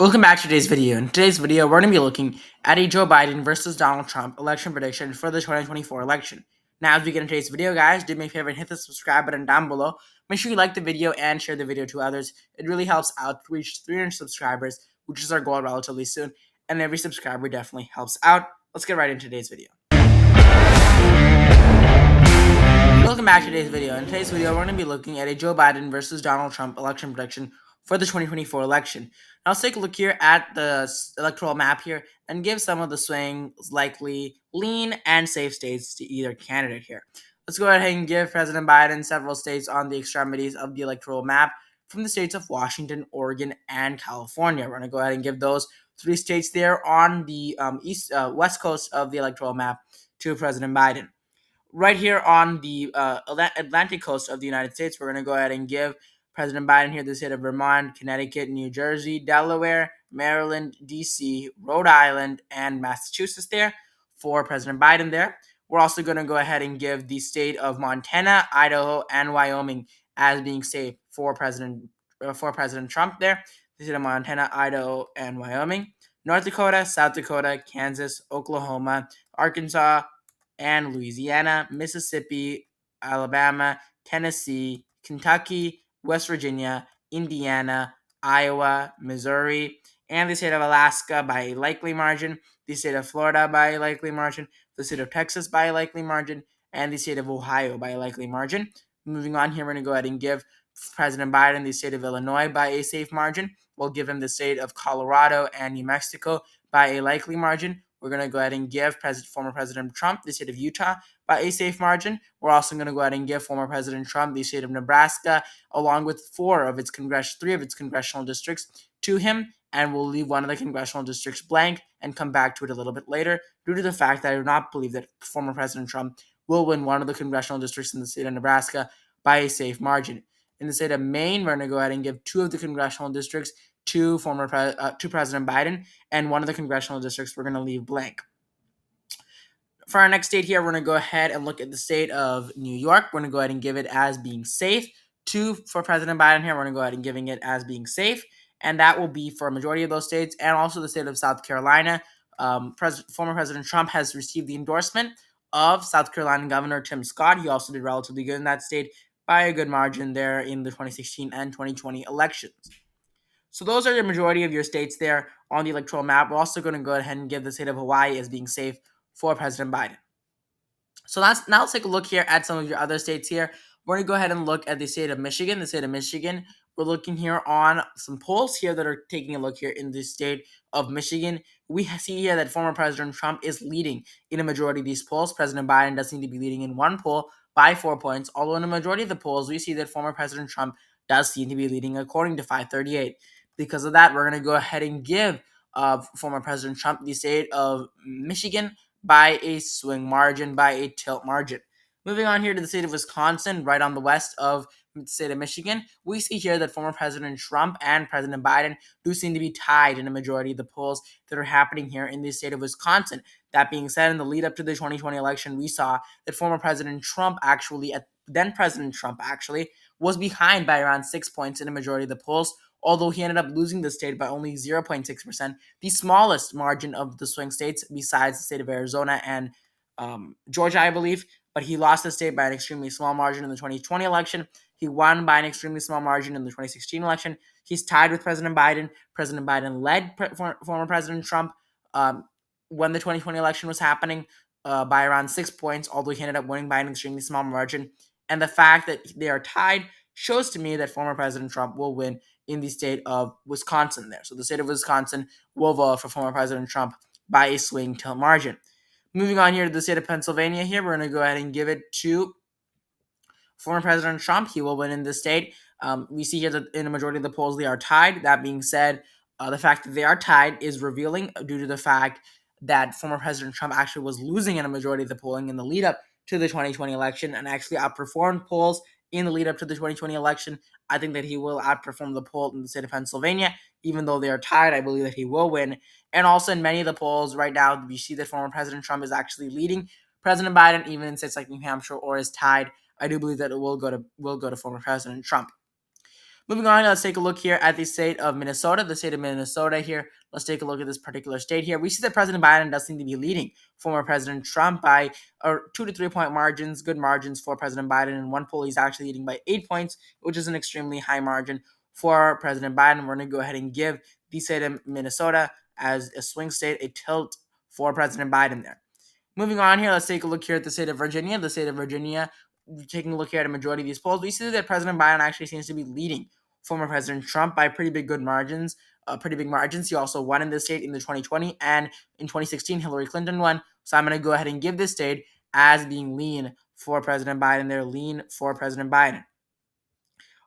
Welcome back to today's video. In today's video, we're going to be looking at a Joe Biden versus Donald Trump election prediction for the 2024 election. Now, as we get into today's video, guys, do me a favor and hit the subscribe button down below. Make sure you like the video and share the video to others. It really helps out to reach 300 subscribers, which is our goal relatively soon. And every subscriber definitely helps out. Let's get right into today's video. Welcome back to today's video. In today's video, we're going to be looking at a Joe Biden versus Donald Trump election prediction for the 2024 election. Now let's take a look here at the electoral map here and give some of the swings, likely, lean, and safe states to either candidate here. Let's go ahead and give President Biden several states on the extremities of the electoral map from the states of Washington, Oregon, and California. We're going to go ahead and give those three states there on the west coast of the electoral map to President Biden. Right here on the Atlantic coast of the United States, we're going to go ahead and give President Biden here the state of Vermont, Connecticut, New Jersey, Delaware, Maryland, D.C., Rhode Island, and Massachusetts there for President Biden there. We're also going to go ahead and give the state of Montana, Idaho, and Wyoming as being safe for President Trump there. The state of Montana, Idaho, and Wyoming. North Dakota, South Dakota, Kansas, Oklahoma, Arkansas, and Louisiana, Mississippi, Alabama, Tennessee, Kentucky, West Virginia, Indiana, Iowa, Missouri, and the state of Alaska by a likely margin, the state of Florida by a likely margin, the state of Texas by a likely margin, and the state of Ohio by a likely margin. Moving on here, we're going to go ahead and give President Biden the state of Illinois by a safe margin. We'll give him the state of Colorado and New Mexico by a likely margin. We're going to go ahead and give former President Trump the state of Utah by a safe margin. We're also going to go ahead and give former President Trump the state of Nebraska, along with three of its congressional districts to him, and we'll leave one of the congressional districts blank and come back to it a little bit later due to the fact that I do not believe that former President Trump will win one of the congressional districts in the state of Nebraska by a safe margin. In the state of Maine, we're going to go ahead and give two of the congressional districts to President Biden, and one of the congressional districts we're going to leave blank. For our next state here, we're going to go ahead and look at the state of New York. We're going to go ahead and give it as being safe. For President Biden here, we're going to go ahead and giving it as being safe, and that will be for a majority of those states, and also the state of South Carolina. Former President Trump has received the endorsement of South Carolina Governor Tim Scott. He also did relatively good in that state by a good margin there in the 2016 and 2020 elections. So those are the majority of your states there on the electoral map. We're also going to go ahead and give the state of Hawaii as being safe for President Biden. So now let's take a look here at some of your other states here. We're going to go ahead and look at the state of Michigan. The state of Michigan, we're looking here on some polls here that are taking a look here in the state of Michigan. We see here that former President Trump is leading in a majority of these polls. President Biden does seem to be leading in one poll by 4 points, although in a majority of the polls, we see that former President Trump does seem to be leading according to 538. Because of that, we're going to go ahead and give former President Trump the state of Michigan by a swing margin, by a tilt margin. Moving on here to the state of Wisconsin, right on the west of the state of Michigan, we see here that former President Trump and President Biden do seem to be tied in a majority of the polls that are happening here in the state of Wisconsin. That being said, in the lead up to the 2020 election, we saw that former President Trump then President Trump was behind by around 6 points in a majority of the polls, although he ended up losing the state by only 0.6%, the smallest margin of the swing states besides the state of Arizona and Georgia, I believe. But he lost the state by an extremely small margin in the 2020 election. He won by an extremely small margin in the 2016 election. He's tied with President Biden. President Biden led former President Trump when the 2020 election was happening by around 6 points, although he ended up winning by an extremely small margin. And the fact that they are tied shows to me that former President Trump will win in the state of Wisconsin there. So the state of Wisconsin will vote for former President Trump by a swing tilt margin. Moving on here to the state of Pennsylvania here, we're going to go ahead and give it to former President Trump. He will win in this state. We see here that in a majority of the polls, they are tied. That being said, the fact that they are tied is revealing due to the fact that former President Trump actually was losing in a majority of the polling in the lead up to the 2020 election and actually outperformed polls in the lead up to the 2020 election. I think that he will outperform the poll in the state of Pennsylvania. Even though they are tied, I believe that he will win. And also in many of the polls right now, we see that former President Trump is actually leading President Biden, even in states like New Hampshire, or is tied. I do believe that it will go to former President Trump. Moving on, let's take a look here at the state of Minnesota. The state of Minnesota here. Let's take a look at this particular state here. We see that President Biden does seem to be leading former President Trump by 2 to 3 point margins, good margins for President Biden. In one poll, he's actually leading by 8 points, which is an extremely high margin for President Biden. We're going to go ahead and give the state of Minnesota as a swing state a tilt for President Biden there. Moving on here, let's take a look here at the state of Virginia. The state of Virginia, taking a look here at a majority of these polls, we see that President Biden actually seems to be leading former President Trump by pretty big margins. He also won in this state in the 2020, and in 2016, Hillary Clinton won. So I'm going to go ahead and give this state as being lean for President Biden. They're lean for President Biden.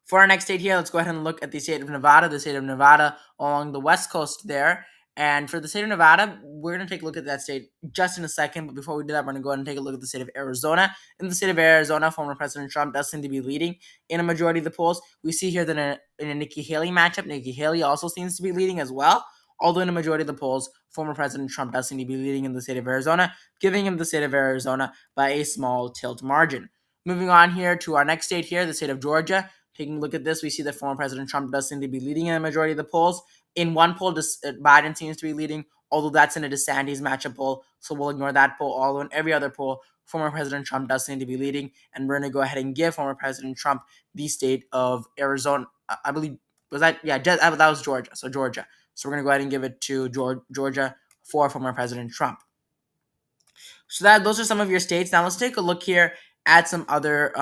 For our next state here, let's go ahead and look at the state of Nevada. The state of Nevada along the west coast there. And for the state of Nevada, we're going to take a look at that state just in a second. But before we do that, we're going to go ahead and take a look at the state of Arizona. In the state of Arizona, former President Trump does seem to be leading in a majority of the polls. We see here that in a Nikki Haley matchup, Nikki Haley also seems to be leading as well. Although in a majority of the polls, former President Trump does seem to be leading in the state of Arizona, giving him the state of Arizona by a small tilt margin. Moving on here to our next state here, the state of Georgia. Taking a look at this, we see that former President Trump does seem to be leading in a majority of the polls. In one poll, Biden seems to be leading, although that's in a DeSantis matchup poll, so we'll ignore that poll. Although in every other poll, former President Trump does seem to be leading, and we're going to go ahead and give former President Trump the state of Arizona. I believe, was that? Yeah, that was Georgia. So Georgia. So we're going to go ahead and give it to Georgia for former President Trump. So those are some of your states. Now let's take a look here at some other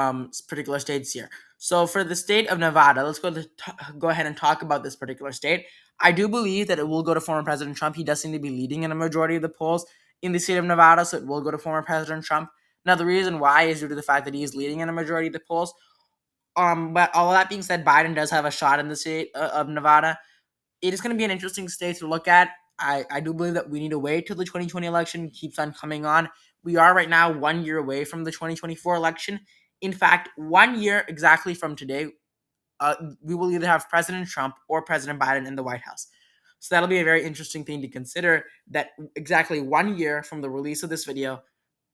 particular states here. So for the state of Nevada, let's go ahead and talk about this particular state. I do believe that it will go to former President Trump. He does seem to be leading in a majority of the polls in the state of Nevada, so it will go to former President Trump. Now the reason why is due to the fact that he is leading in a majority of the polls. But all that being said, Biden does have a shot in the state of Nevada. It is going to be an interesting state to look at. I do believe that we need to wait till the 2020 election keeps on coming on. We are right now 1 year away from the 2024 election. In fact, 1 year exactly from today, we will either have President Trump or President Biden in the White House. So that'll be a very interesting thing to consider, that exactly 1 year from the release of this video,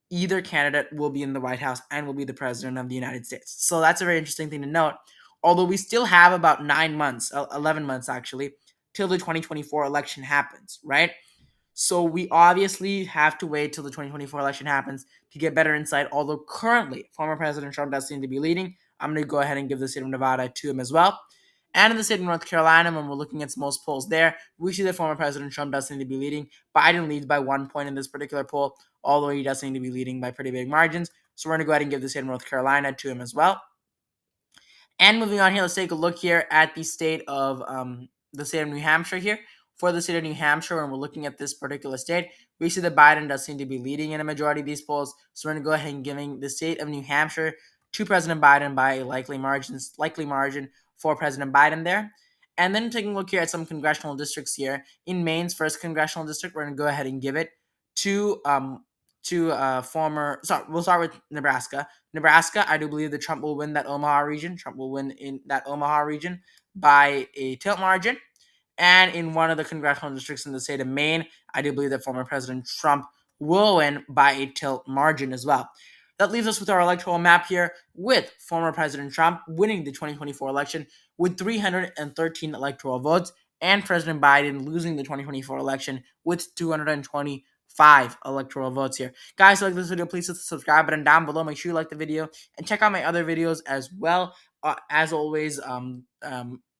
either candidate will be in the White House and will be the president of the United States. So that's a very interesting thing to note. Although we still have about 9 months, 11 months actually, till the 2024 election happens, right? So we obviously have to wait till the 2024 election happens to get better insight. Although currently, former President Trump does seem to be leading, I'm going to go ahead and give the state of Nevada to him as well. And in the state of North Carolina, when we're looking at most polls there, we see that former President Trump does seem to be leading. Biden leads by 1 point in this particular poll, although he does seem to be leading by pretty big margins. So we're going to go ahead and give the state of North Carolina to him as well. And moving on here, let's take a look here at the state of New Hampshire here. For the state of New Hampshire, when we're looking at this particular state, we see that Biden does seem to be leading in a majority of these polls. So we're going to go ahead and giving the state of New Hampshire to President Biden by a likely margin for President Biden there. And then taking a look here at some congressional districts here. In Maine's first congressional district, we're going to go ahead and give it to we'll start with Nebraska. Nebraska, I do believe that Trump will win that Omaha region. Trump will win in that Omaha region by a tilt margin. And in one of the congressional districts in the state of Maine, I do believe that former President Trump will win by a tilt margin as well. That leaves us with our electoral map here, with former President Trump winning the 2024 election with 313 electoral votes, and President Biden losing the 2024 election with 225 electoral votes here. Guys, if you like this video, please hit the subscribe button down below. Make sure you like the video and check out my other videos as well. As always,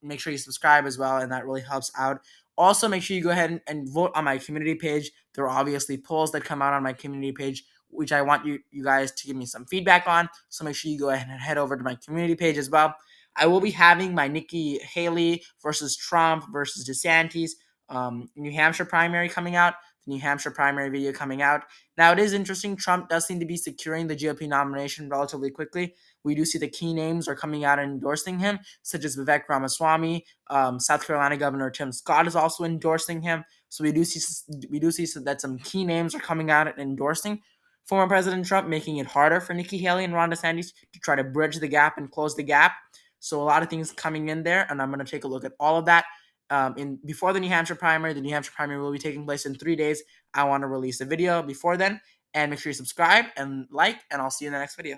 make sure you subscribe as well, and that really helps out. Also, make sure you go ahead and vote on my community page. There are obviously polls that come out on my community page, which I want you guys to give me some feedback on. So make sure you go ahead and head over to my community page as well. I will be having my Nikki Haley versus Trump versus DeSantis New Hampshire primary coming out. The New Hampshire primary video coming out. Now, it is interesting. Trump does seem to be securing the GOP nomination relatively quickly. We do see the key names are coming out and endorsing him, such as Vivek Ramaswamy. South Carolina Governor Tim Scott is also endorsing him. So we do see that some key names are coming out and endorsing former President Trump, making it harder for Nikki Haley and Ron DeSantis to try to bridge the gap and close the gap. So a lot of things coming in there, and I'm going to take a look at all of that. Before the New Hampshire primary will be taking place in 3 days. I want to release a video before then, and make sure you subscribe and like, and I'll see you in the next video.